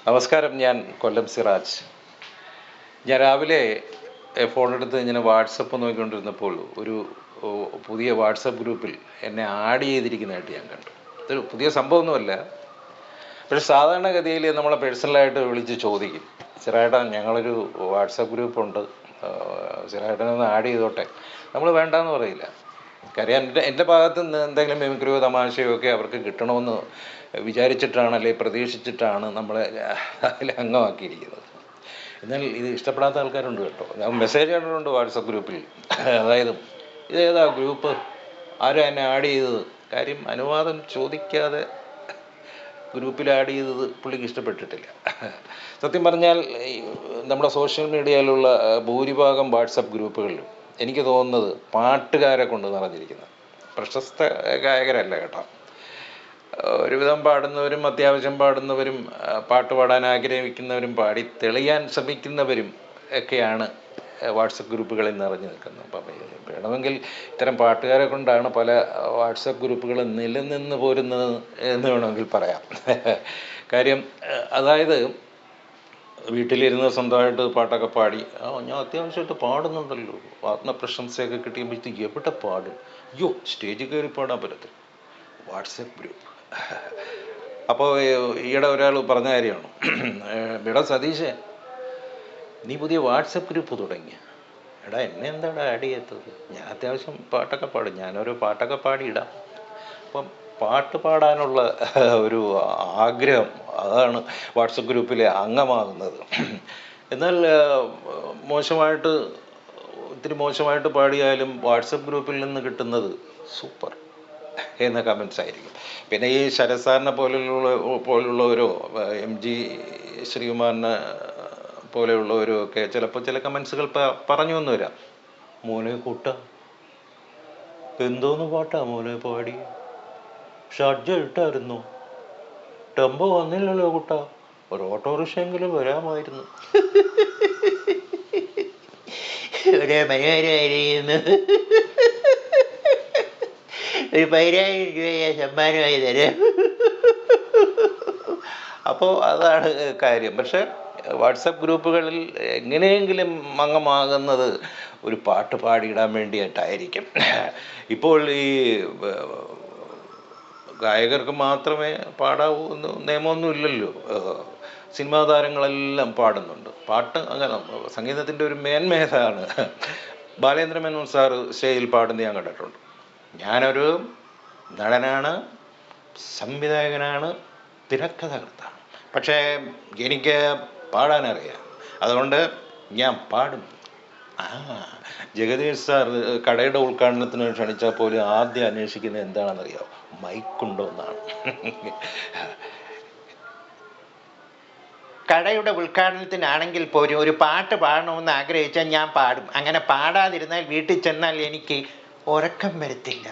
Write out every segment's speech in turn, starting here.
നമസ്കാരം, ഞാൻ കൊല്ലം സിറാജ്. ഞാൻ രാവിലെ ഫോണെടുത്ത് ഇങ്ങനെ വാട്സപ്പ് നോക്കിക്കൊണ്ടിരുന്നപ്പോൾ ഒരു പുതിയ വാട്സപ്പ് ഗ്രൂപ്പിൽ എന്നെ ആഡ് ചെയ്തിരിക്കുന്നതായിട്ട് ഞാൻ കണ്ടു. ഇതൊരു പുതിയ സംഭവമൊന്നുമല്ല. പക്ഷേ സാധാരണഗതിയിൽ നമ്മളെ പേഴ്സണലായിട്ട് വിളിച്ച് ചോദിക്കും, സിറായേട്ടാ ഞങ്ങളൊരു വാട്സപ്പ് ഗ്രൂപ്പുണ്ട്, സിറായേട്ടനൊന്ന് ആഡ് ചെയ്തോട്ടെ. നമ്മൾ വേണ്ടാന്ന് പറയില്ല. കാര്യം എൻ്റെ ഭാഗത്ത് നിന്ന് എന്തെങ്കിലും മിമിക്രിയോ തമാശയോ ഒക്കെ അവർക്ക് കിട്ടണമെന്ന് വിചാരിച്ചിട്ടാണ്, അല്ലെങ്കിൽ പ്രതീക്ഷിച്ചിട്ടാണ് നമ്മളെ അതിൽ അംഗമാക്കിയിരിക്കുന്നത്. എന്നാൽ ഇത് ഇഷ്ടപ്പെടാത്ത ആൾക്കാരുണ്ട് കേട്ടോ. ഞാൻ മെസ്സേജ് കണ്ടിട്ടുണ്ട് വാട്സപ്പ് ഗ്രൂപ്പിൽ. അതായത് ഇതേതാ ഗ്രൂപ്പ്, ആരും എന്നെ ആഡ് ചെയ്തത്, കാര്യം അനുവാദം ചോദിക്കാതെ ഗ്രൂപ്പിൽ ആഡ് ചെയ്തത് പുള്ളിക്ക് ഇഷ്ടപ്പെട്ടിട്ടില്ല. സത്യം പറഞ്ഞാൽ നമ്മുടെ സോഷ്യൽ മീഡിയയിലുള്ള ഭൂരിഭാഗം വാട്സപ്പ് ഗ്രൂപ്പുകളിലും എനിക്ക് തോന്നുന്നത് പാട്ടുകാരെ കൊണ്ട് നിറഞ്ഞിരിക്കുന്നത്. പ്രശസ്ത ഗായകരല്ല കേട്ടോ, ഒരുവിധം പാടുന്നവരും അത്യാവശ്യം പാടുന്നവരും പാട്ട് പാടാൻ ആഗ്രഹിക്കുന്നവരും പാടി തെളിയാൻ ശ്രമിക്കുന്നവരും ഒക്കെയാണ് വാട്സപ്പ് ഗ്രൂപ്പുകളിൽ നിറഞ്ഞു നിൽക്കുന്നത്. അപ്പം വേണമെങ്കിൽ ഇത്തരം പാട്ടുകാരെ കൊണ്ടാണ് പല വാട്സപ്പ് ഗ്രൂപ്പുകൾ നിലനിന്ന് പോരുന്നത് എന്ന് വേണമെങ്കിൽ പറയാം. കാര്യം അതായത് വീട്ടിലിരുന്ന് സ്വന്തമായിട്ട് പാട്ടൊക്കെ പാടി, ഞാൻ അത്യാവശ്യമായിട്ട് പാടുന്നുണ്ടല്ലോ, ആത്മപ്രശംസയൊക്കെ കിട്ടിയപ്പോഴത്തേക്ക് എവിടെ പാടും, അയ്യോ സ്റ്റേജിൽ കയറി പാടാൻ പറ്റത്തില്ല, വാട്സപ്പ് ഗ്രൂപ്പ്. അപ്പോൾ ഈയിടെ ഒരാൾ പറഞ്ഞ കാര്യമാണ്, എടാ സതീശേ നീ പുതിയ വാട്സപ്പ് ഗ്രൂപ്പ് തുടങ്ങിയ, എടാ എന്നെ എന്താണ് ആഡ് ചെയ്യാത്തത്, ഞാൻ അത്യാവശ്യം പാട്ടൊക്കെ പാടും, ഞാനോരോ പാട്ടൊക്കെ പാടിയിടാം. അപ്പം പാട്ട് പാടാനുള്ള ഒരു ആഗ്രഹം, അതാണ് വാട്സപ്പ് ഗ്രൂപ്പിലെ അംഗമാകുന്നത്. എന്നാൽ ഒത്തിരി മോശമായിട്ട് പാടിയാലും വാട്സപ്പ് ഗ്രൂപ്പിൽ നിന്ന് കിട്ടുന്നത് സൂപ്പർ എന്ന കമൻസ് ആയിരിക്കും. പിന്നെ ഈ ശരത് പോലുള്ളവരോ MG ശ്രീകുമാറിനെ പോലെയുള്ളവരോ ഒക്കെ ചിലപ്പോൾ ചില കമൻസുകൾ പറഞ്ഞു എന്ന് വരാം. മോനെ കൂട്ട എന്തോന്ന് പാട്ടാ മോനെ പാടി, ഷഡ്ജ ഇട്ടായിരുന്നു, ടെമ്പോ വന്നില്ലല്ലോ കൂട്ട, ഒരു ഓട്ടോറിക്ഷയെങ്കിലും വരാമായിരുന്നു. ഒരു മനോഹരമായിരുന്നു, ഒരു 10,000 രൂപയെ സമ്മാനമായി തരാം. അപ്പോൾ അതാണ് കാര്യം. പക്ഷേ വാട്സപ്പ് ഗ്രൂപ്പുകളിൽ എങ്ങനെയെങ്കിലും അംഗമാകുന്നത് ഒരു പാട്ട് പാടിയിടാൻ വേണ്ടിയിട്ടായിരിക്കും. ഇപ്പോൾ ഈ ഗായകർക്ക് മാത്രമേ പാടാവൂ എന്ന് നിയമമൊന്നും ഇല്ലല്ലോ. സിനിമാ താരങ്ങളെല്ലാം പാടുന്നുണ്ട്. പാട്ട് അങ്ങനെ സംഗീതത്തിൻ്റെ ഒരു മേന്മേതാണ്. ബാലേന്ദ്ര മേനോൻ സാറ് സ്റ്റേജിൽ പാടുന്ന ഞാൻ കണ്ടിട്ടുണ്ട്. ഞാനൊരു നടനാണ്, സംവിധായകനാണ്, തിരക്കഥകർത്താണ്, പക്ഷേ എനിക്ക് പാടാനറിയാം, അതുകൊണ്ട് ഞാൻ പാടും. ജഗദീഷ് സാർ കടയുടെ ഉദ്ഘാടനത്തിന് ക്ഷണിച്ചാൽ പോലും ആദ്യം അന്വേഷിക്കുന്നത് എന്താണെന്നറിയാമോ, മൈക്കുണ്ടോ എന്നാണ്. കടയുടെ ഉദ്ഘാടനത്തിനാണെങ്കിൽ പോലും ഒരു പാട്ട് പാടണമെന്ന് ആഗ്രഹിച്ചാൽ ഞാൻ പാടും. അങ്ങനെ പാടാതിരുന്നാൽ വീട്ടിൽ ചെന്നാൽ എനിക്ക് ഉറക്കം വരത്തില്ല.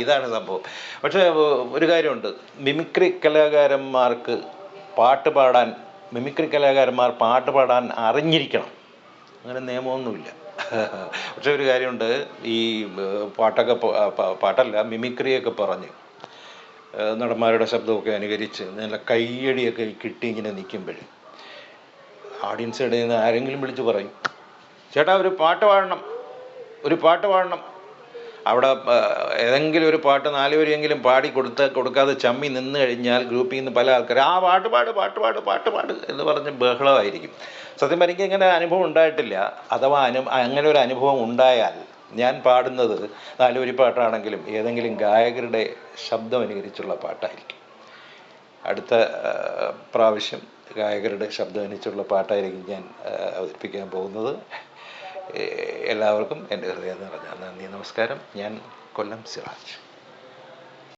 ഇതാണ് സംഭവം. പക്ഷേ ഒരു കാര്യമുണ്ട്, മിമിക്രി കലാകാരന്മാർ പാട്ട് പാടാൻ അറിഞ്ഞിരിക്കണം, അങ്ങനെ നിയമമൊന്നുമില്ല. പക്ഷെ ഒരു കാര്യമുണ്ട്, ഈ പാട്ടല്ല മിമിക്രിയൊക്കെ പറഞ്ഞ് നടന്മാരുടെ ശബ്ദമൊക്കെ അനുകരിച്ച് നല്ല കയ്യടിയൊക്കെ കിട്ടി ഇങ്ങനെ നിൽക്കുമ്പോൾ ഓഡിയൻസ് ഇടയിൽ നിന്ന് ആരെങ്കിലും വിളിച്ച് പറയും, ചേട്ടാ ഒരു പാട്ട് പാടണം. അവിടെ ഏതെങ്കിലും ഒരു പാട്ട് 4 വരിയെങ്കിലും കൊടുക്കാതെ ചമ്മി നിന്ന് കഴിഞ്ഞാൽ ഗ്രൂപ്പിൽ നിന്ന് പല ആൾക്കാർ പാട്ട് പാട് എന്ന് പറഞ്ഞ് ബഹളമായിരിക്കും. സത്യം പറഞ്ഞെങ്കിൽ ഇങ്ങനെ അനുഭവം ഉണ്ടായിട്ടില്ല. അഥവാ അങ്ങനെ ഒരു അനുഭവം ഉണ്ടായാൽ ഞാൻ പാടുന്നത് 4 വരി പാട്ടാണെങ്കിലും ഏതെങ്കിലും ഗായകരുടെ ശബ്ദം അനുകരിച്ചുള്ള പാട്ടായിരിക്കും. അടുത്ത പ്രാവശ്യം ഗായകരുടെ ശബ്ദം അനുകരിച്ചുള്ള പാട്ടായിരിക്കും ഞാൻ അവതരിപ്പിക്കാൻ പോകുന്നത്. എല്ലാവർക്കും എൻ്റെ ഹൃദയം നിറഞ്ഞ നന്ദി, നമസ്കാരം. ഞാൻ കൊല്ലം സിറാജ്.